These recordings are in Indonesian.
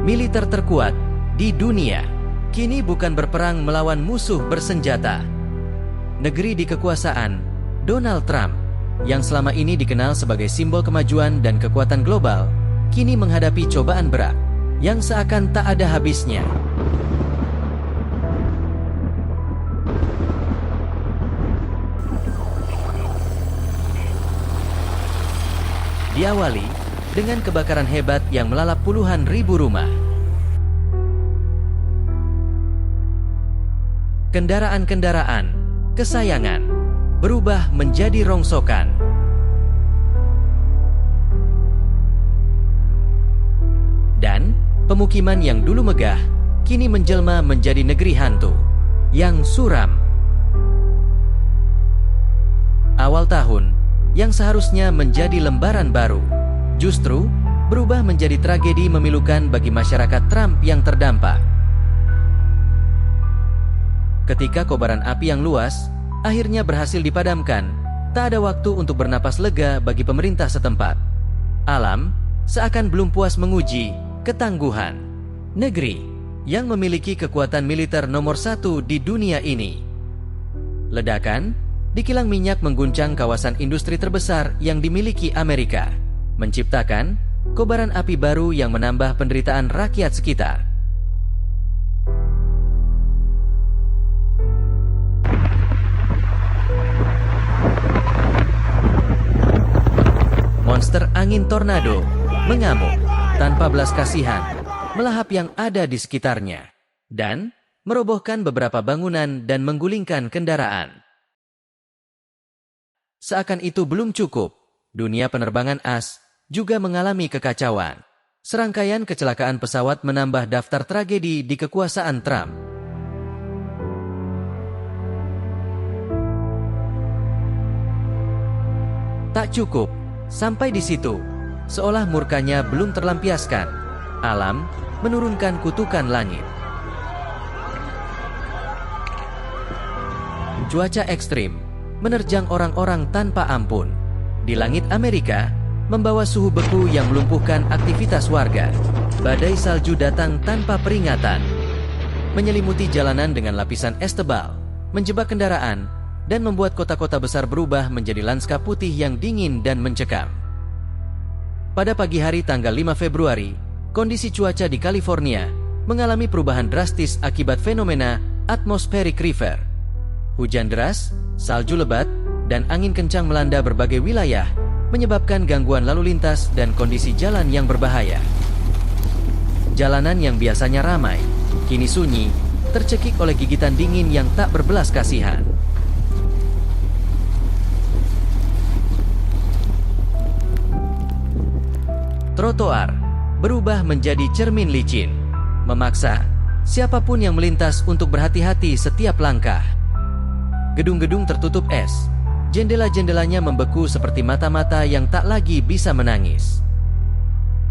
militer terkuat di dunia, kini bukan berperang melawan musuh bersenjata. Negeri di kekuasaan Donald Trump, yang selama ini dikenal sebagai simbol kemajuan dan kekuatan global, kini menghadapi cobaan berat yang seakan tak ada habisnya. Diawali dengan kebakaran hebat yang melalap puluhan ribu rumah. Kendaraan-kendaraan kesayangan berubah menjadi rongsokan. Dan pemukiman yang dulu megah kini menjelma menjadi negeri hantu yang suram. Awal tahun yang seharusnya menjadi lembaran baru, justru berubah menjadi tragedi memilukan bagi masyarakat Trump yang terdampak. Ketika kobaran api yang luas akhirnya berhasil dipadamkan, tak ada waktu untuk bernapas lega bagi pemerintah setempat. Alam seakan belum puas menguji ketangguhan negeri yang memiliki kekuatan militer nomor 1 di dunia ini. Ledakan di kilang minyak mengguncang kawasan industri terbesar yang dimiliki Amerika, menciptakan kobaran api baru yang menambah penderitaan rakyat sekitar. Monster angin tornado mengamuk tanpa belas kasihan, melahap yang ada di sekitarnya, dan merobohkan beberapa bangunan dan menggulingkan kendaraan. Seakan itu belum cukup, dunia penerbangan as juga mengalami kekacauan. Serangkaian kecelakaan pesawat menambah daftar tragedi di kekuasaan Trump. Tak cukup sampai di situ, seolah murkanya belum terlampiaskan, alam menurunkan kutukan langit. Cuaca ekstrim menerjang orang-orang tanpa ampun. Di langit Amerika, membawa suhu beku yang melumpuhkan aktivitas warga. Badai salju datang tanpa peringatan, menyelimuti jalanan dengan lapisan es tebal, menjebak kendaraan, dan membuat kota-kota besar berubah menjadi lanskap putih yang dingin dan mencekam. Pada pagi hari tanggal 5 Februari, kondisi cuaca di California mengalami perubahan drastis akibat fenomena atmospheric river. Hujan deras, salju lebat, dan angin kencang melanda berbagai wilayah, menyebabkan gangguan lalu lintas dan kondisi jalan yang berbahaya. Jalanan yang biasanya ramai, kini sunyi, tercekik oleh gigitan dingin yang tak berbelas kasihan. Trotoar berubah menjadi cermin licin, memaksa siapapun yang melintas untuk berhati-hati setiap langkah. Gedung-gedung tertutup es, jendela-jendelanya membeku seperti mata-mata yang tak lagi bisa menangis.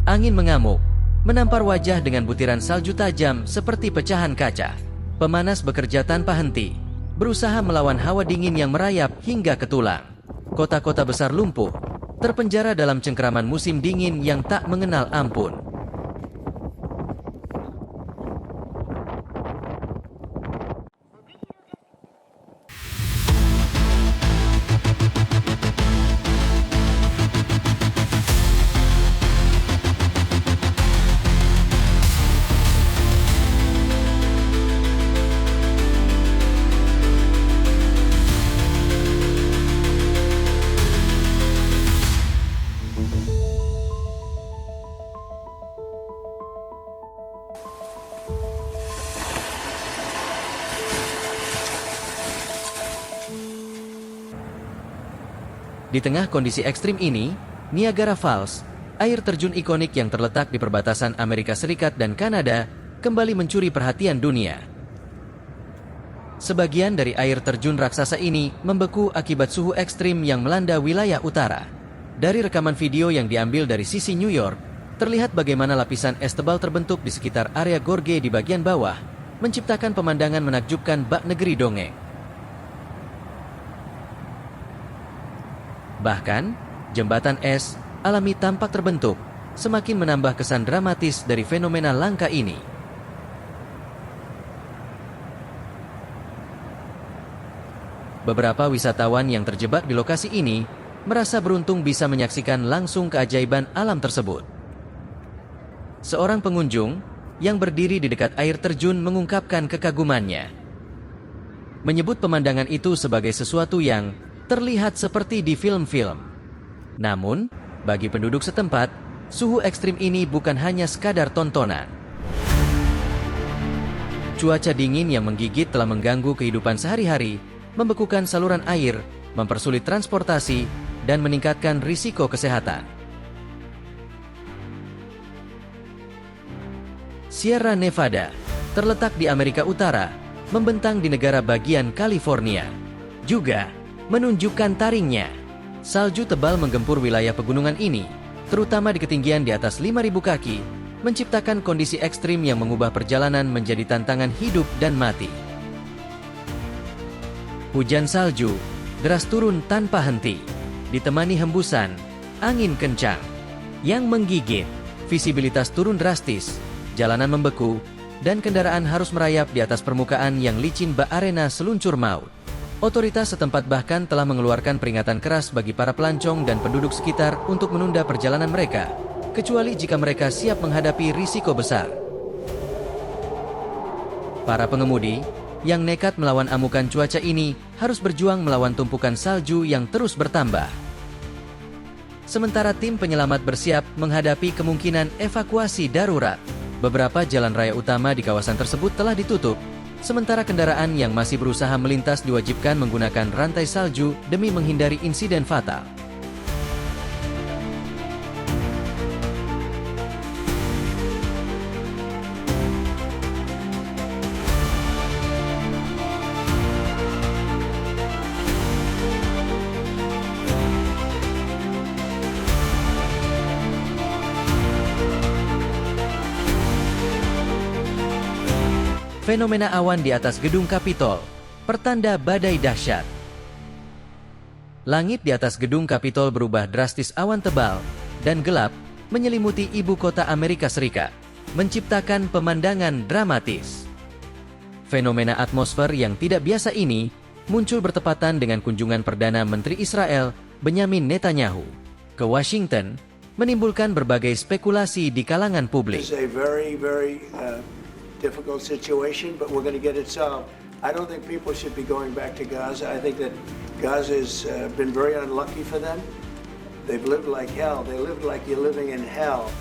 Angin mengamuk, menampar wajah dengan butiran salju tajam seperti pecahan kaca. Pemanas bekerja tanpa henti, berusaha melawan hawa dingin yang merayap hingga ke tulang. Kota-kota besar lumpuh, terpenjara dalam cengkeraman musim dingin yang tak mengenal ampun. Di tengah kondisi ekstrim ini, Niagara Falls, air terjun ikonik yang terletak di perbatasan Amerika Serikat dan Kanada, kembali mencuri perhatian dunia. Sebagian dari air terjun raksasa ini membeku akibat suhu ekstrim yang melanda wilayah utara. Dari rekaman video yang diambil dari sisi New York, terlihat bagaimana lapisan es tebal terbentuk di sekitar area gorge di bagian bawah, menciptakan pemandangan menakjubkan bak negeri dongeng. Bahkan, jembatan es alami tampak terbentuk, semakin menambah kesan dramatis dari fenomena langka ini. Beberapa wisatawan yang terjebak di lokasi ini merasa beruntung bisa menyaksikan langsung keajaiban alam tersebut. Seorang pengunjung yang berdiri di dekat air terjun mengungkapkan kekagumannya, menyebut pemandangan itu sebagai sesuatu yang terlihat seperti di film-film. Namun, bagi penduduk setempat, suhu ekstrim ini bukan hanya sekadar tontonan. Cuaca dingin yang menggigit telah mengganggu kehidupan sehari-hari, membekukan saluran air, mempersulit transportasi, dan meningkatkan risiko kesehatan. Sierra Nevada, terletak di Amerika Utara, membentang di negara bagian California, juga menunjukkan taringnya. Salju tebal menggempur wilayah pegunungan ini, terutama di ketinggian di atas 5.000 kaki, menciptakan kondisi ekstrim yang mengubah perjalanan menjadi tantangan hidup dan mati. Hujan salju deras turun tanpa henti, ditemani hembusan angin kencang yang menggigit. Visibilitas turun drastis, jalanan membeku, dan kendaraan harus merayap di atas permukaan yang licin bak arena seluncur maut. Otoritas setempat bahkan telah mengeluarkan peringatan keras bagi para pelancong dan penduduk sekitar untuk menunda perjalanan mereka, kecuali jika mereka siap menghadapi risiko besar. Para pengemudi yang nekat melawan amukan cuaca ini harus berjuang melawan tumpukan salju yang terus bertambah. Sementara tim penyelamat bersiap menghadapi kemungkinan evakuasi darurat. Beberapa jalan raya utama di kawasan tersebut telah ditutup, sementara kendaraan yang masih berusaha melintas diwajibkan menggunakan rantai salju demi menghindari insiden fatal. Fenomena awan di atas gedung Kapitol, pertanda badai dahsyat. Langit di atas gedung Kapitol berubah drastis, awan tebal dan gelap menyelimuti ibu kota Amerika Serikat, menciptakan pemandangan dramatis. Fenomena atmosfer yang tidak biasa ini muncul bertepatan dengan kunjungan Perdana Menteri Israel, Benyamin Netanyahu, ke Washington, menimbulkan berbagai spekulasi di kalangan publik. Difficult situation, but we're going to get it solved. I don't think people should be going back to Gaza. I think that Gaza has been very unlucky for them. They've lived like hell. They lived like you're living in hell.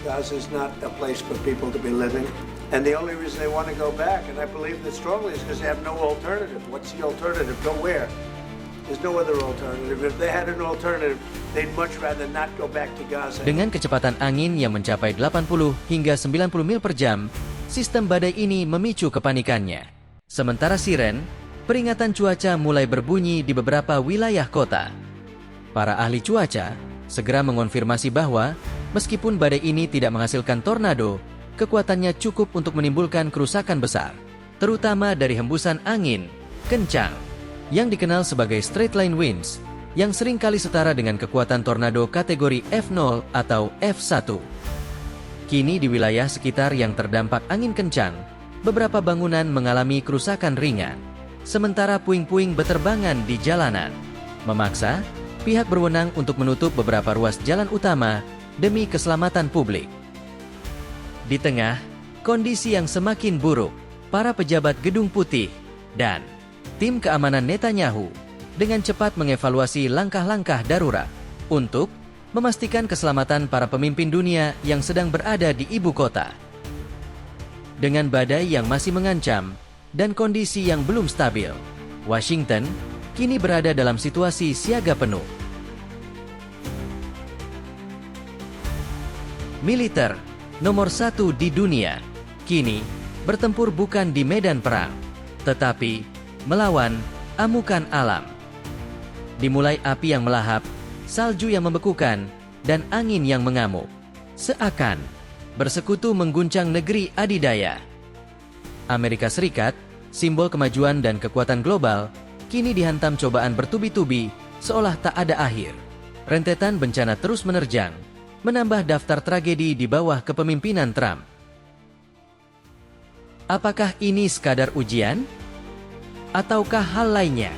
Gaza is not a place for people to be living. And the only reason they want to go back, and I believe that strongly, is because they have no alternative. What's the alternative? Go where? There's no other alternative. If they had an alternative, they'd much rather not go back to Gaza. Dengan kecepatan angin yang mencapai 80 hingga 90 mil per jam, sistem badai ini memicu kepanikannya. Sementara siren peringatan cuaca mulai berbunyi di beberapa wilayah kota. Para ahli cuaca segera mengonfirmasi bahwa meskipun badai ini tidak menghasilkan tornado, kekuatannya cukup untuk menimbulkan kerusakan besar, terutama dari hembusan angin kencang yang dikenal sebagai straight line winds, yang seringkali setara dengan kekuatan tornado kategori F0 atau F1. Kini di wilayah sekitar yang terdampak angin kencang, beberapa bangunan mengalami kerusakan ringan, sementara puing-puing beterbangan di jalanan, memaksa pihak berwenang untuk menutup beberapa ruas jalan utama demi keselamatan publik. Di tengah kondisi yang semakin buruk, para pejabat Gedung Putih dan tim keamanan Netanyahu dengan cepat mengevaluasi langkah-langkah darurat untuk memastikan keselamatan para pemimpin dunia yang sedang berada di ibu kota. Dengan badai yang masih mengancam dan kondisi yang belum stabil, Washington kini berada dalam situasi siaga penuh. Militer nomor 1 di dunia kini bertempur bukan di medan perang, tetapi melawan amukan alam. Dimulai api yang melahap, salju yang membekukan, dan angin yang mengamuk, seakan bersekutu mengguncang negeri adidaya. Amerika Serikat, simbol kemajuan dan kekuatan global, kini dihantam cobaan bertubi-tubi seolah tak ada akhir. Rentetan bencana terus menerjang, menambah daftar tragedi di bawah kepemimpinan Trump. Apakah ini sekadar ujian? Ataukah hal lainnya?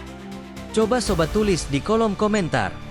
Coba sobat tulis di kolom komentar.